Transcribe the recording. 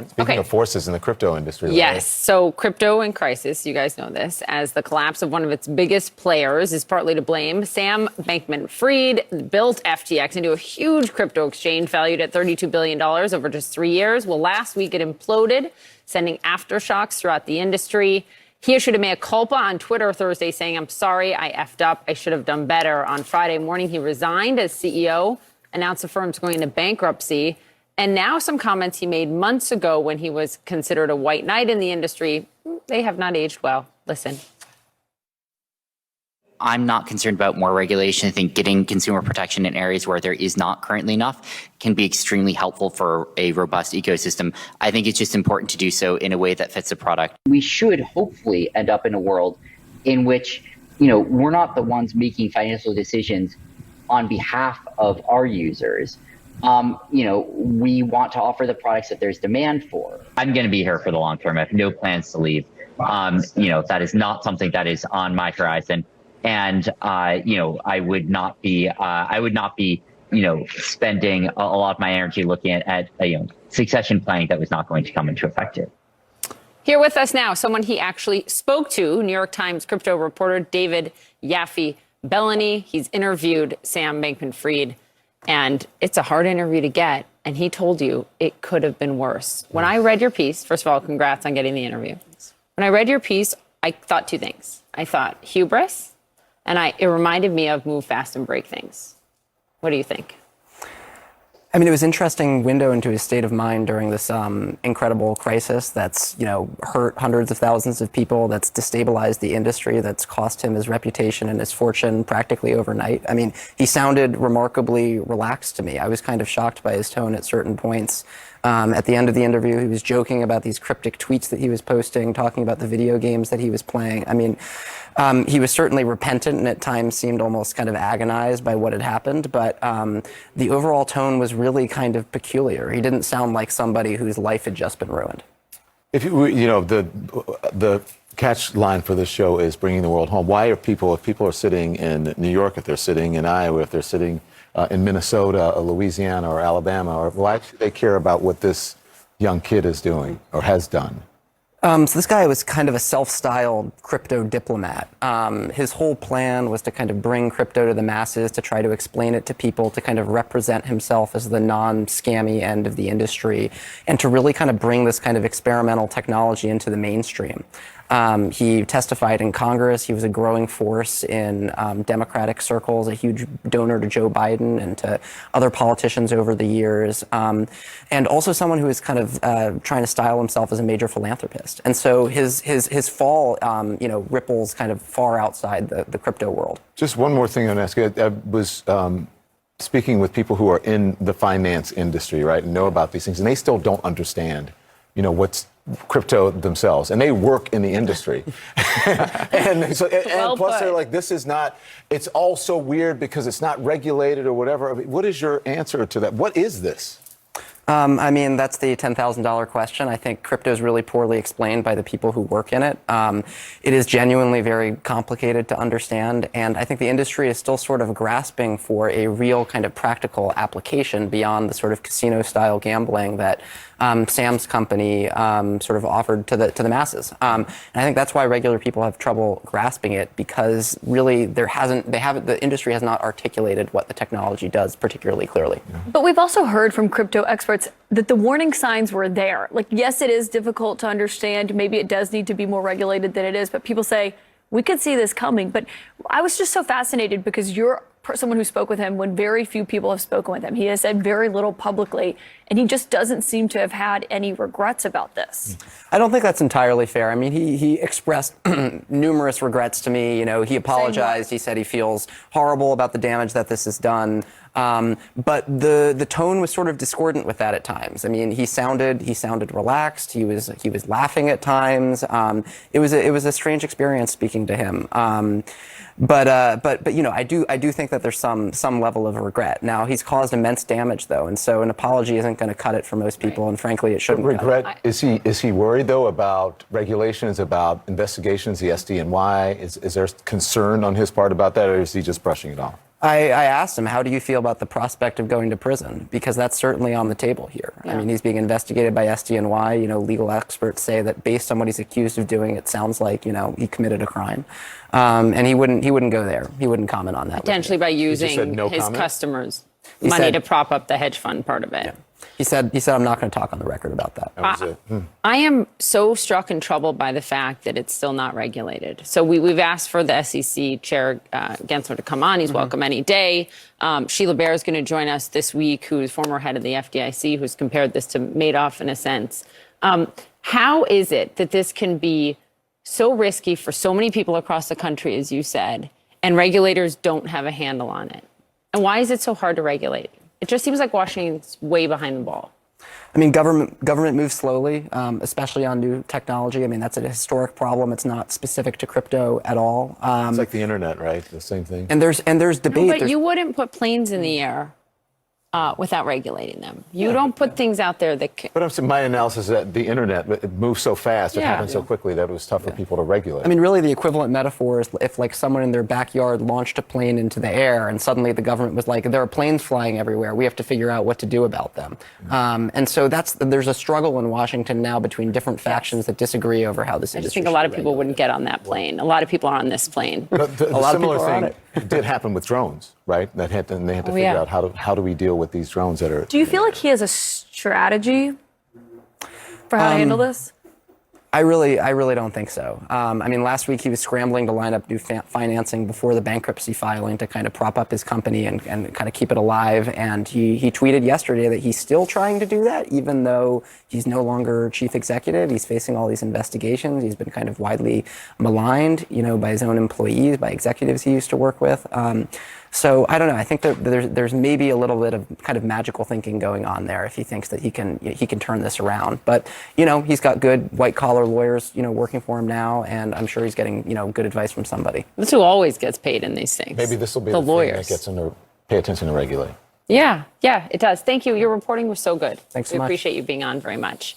Speaking of forces in the crypto industry. Yes. So crypto in crisis, you guys know this, as the collapse of one of its biggest players is partly to blame. Sam Bankman-Fried built FTX into a huge crypto exchange valued at $32 billion over just 3 years. Well, last week it imploded, sending aftershocks throughout the industry. He issued a mea culpa on Twitter Thursday saying, "I'm sorry, I effed up. I should have done better." On Friday morning, he resigned as CEO, announced the firm's going into bankruptcy. And now some comments he made months ago when he was considered a white knight in the industry, they have not aged well. Listen. I'm not concerned about more regulation. I think getting consumer protection in areas where there is not currently enough can be extremely helpful for a robust ecosystem. I think it's just important to do so in a way that fits the product. We should hopefully end up in a world in which, we're not the ones making financial decisions on behalf of our users. We want to offer the products that there's demand for. I'm going to be here for the long term. I have no plans to leave. That is not something that is on my horizon. And, I would not be spending a lot of my energy looking at succession planning that was not going to come into effect here. Here with us now, someone he actually spoke to, New York Times crypto reporter David Yaffe-Bellany. He's interviewed Sam Bankman-Fried. And it's a hard interview to get. And he told you it could have been worse. When I read your piece, first of all, congrats on getting the interview. When I read your piece, I thought two things. I thought hubris, and it reminded me of move fast and break things. What do you think? I mean, it was an interesting window into his state of mind during this incredible crisis that's, hurt hundreds of thousands of people, that's destabilized the industry, that's cost him his reputation and his fortune practically overnight. I mean, he sounded remarkably relaxed to me. I was kind of shocked by his tone at certain points. At the end of the interview, he was joking about these cryptic tweets that he was posting, talking about the video games that he was playing. I mean, he was certainly repentant and at times seemed almost kind of agonized by what had happened, but the overall tone was really kind of peculiar. He didn't sound like somebody whose life had just been ruined. If the catch line for this show is bringing the world home. Why are people, if people are sitting in New York, if they're sitting in Iowa, if they're sitting in Minnesota, or Louisiana, or Alabama, or why should they care about what this young kid is doing or has done? So this guy was kind of a self-styled crypto diplomat. His whole plan was to kind of bring crypto to the masses, to try to explain it to people, to kind of represent himself as the non-scammy end of the industry, and to really kind of bring this kind of experimental technology into the mainstream. He testified in Congress. He was a growing force in Democratic circles, a huge donor to Joe Biden and to other politicians over the years, and also someone who is kind of trying to style himself as a major philanthropist. And so his fall, ripples kind of far outside the crypto world. Just one more thing I want to ask you. I was speaking with people who are in the finance industry, right, and know about these things, and they still don't understand, what's crypto themselves, and they work in the industry. and plus they're like, this is not, it's all so weird because it's not regulated or whatever. I mean, what is your answer to that? What is this? I mean, that's the $10,000 question. I think crypto is really poorly explained by the people who work in it. It is genuinely very complicated to understand, and I think the industry is still sort of grasping for a real kind of practical application beyond the sort of casino-style gambling that Sam's company sort of offered to the masses. And I think that's why regular people have trouble grasping it, because really the industry has not articulated what the technology does particularly clearly. But we've also heard from crypto experts that the warning signs were there. Like, yes, it is difficult to understand. Maybe it does need to be more regulated than it is. But people say, we could see this coming. But I was just so fascinated because you're someone who spoke with him when very few people have spoken with him. He has said very little publicly, and he just doesn't seem to have had any regrets about this. I don't think that's entirely fair. I mean, he expressed numerous regrets to me. He apologized. He said he feels horrible about the damage that this has done. But the tone was sort of discordant with that at times. I mean, he sounded relaxed. He was laughing at times. It was a strange experience speaking to him. But I do think that there's some level of regret. Now, he's caused immense damage though, and so an apology isn't going to cut it for most people, and frankly, it shouldn't. Regret? Is he worried though about regulations, about investigations, the SDNY? Is there concern on his part about that, or is he just brushing it off? I asked him, how do you feel about the prospect of going to prison? Because that's certainly on the table here. Yeah. I mean, he's being investigated by SDNY. You know, legal experts say that based on what he's accused of doing, it sounds like, you know, he committed a crime. And he wouldn't go there. He wouldn't comment on that. Potentially by using said no his comment? customers' He money said- to prop up the hedge fund part of it. Yeah. He said, I'm not going to talk on the record about that. That was it. I am so struck and troubled by the fact that it's still not regulated. So we've asked for the SEC chair, Gensler, to come on. He's welcome any day. Sheila Bair is going to join us this week, who is former head of the FDIC, who's compared this to Madoff in a sense. How is it that this can be so risky for so many people across the country, as you said, and regulators don't have a handle on it? And why is it so hard to regulate? It just seems like Washington's way behind the ball. I mean, government moves slowly, especially on new technology. I mean, that's a historic problem. It's not specific to crypto at all. It's like the internet, right? The same thing. And there's debate. No, but There's- you wouldn't put planes in the air without regulating them. You don't put things out there that can. But I'm saying my analysis is that the internet, it moves so fast, it Yeah. happens so quickly that it was tough for people to regulate. I mean, really, the equivalent metaphor is if, like, someone in their backyard launched a plane into the air, and suddenly the government was like, "There are planes flying everywhere. We have to figure out what to do about them." And so there's a struggle in Washington now between different factions that disagree over how this I just industry think a lot of should be people regulated. wouldn't get on that plane. A lot of people are on this plane. But the lot of similar people are on thing did happen with drones, right? And they had to figure yeah. out how do we deal with these drones that are. Do you feel like he has a strategy for how to handle this? I really don't think so. I mean, last week he was scrambling to line up new financing before the bankruptcy filing to kind of prop up his company and kind of keep it alive. And he tweeted yesterday that he's still trying to do that, even though he's no longer chief executive. He's facing all these investigations. He's been kind of widely maligned, you know, by his own employees, by executives he used to work with. So I don't know. I think that there's maybe a little bit of kind of magical thinking going on there if he thinks that he can turn this around. But you know, he's got good white collar lawyers, you know, working for him now, and I'm sure he's getting, you know, good advice from somebody. That's who always gets paid in these things. Maybe this will be the thing lawyers. that gets them to pay attention to regulate. Yeah, it does. Thank you. Your reporting was so good. Thanks so we much. appreciate you being on very much.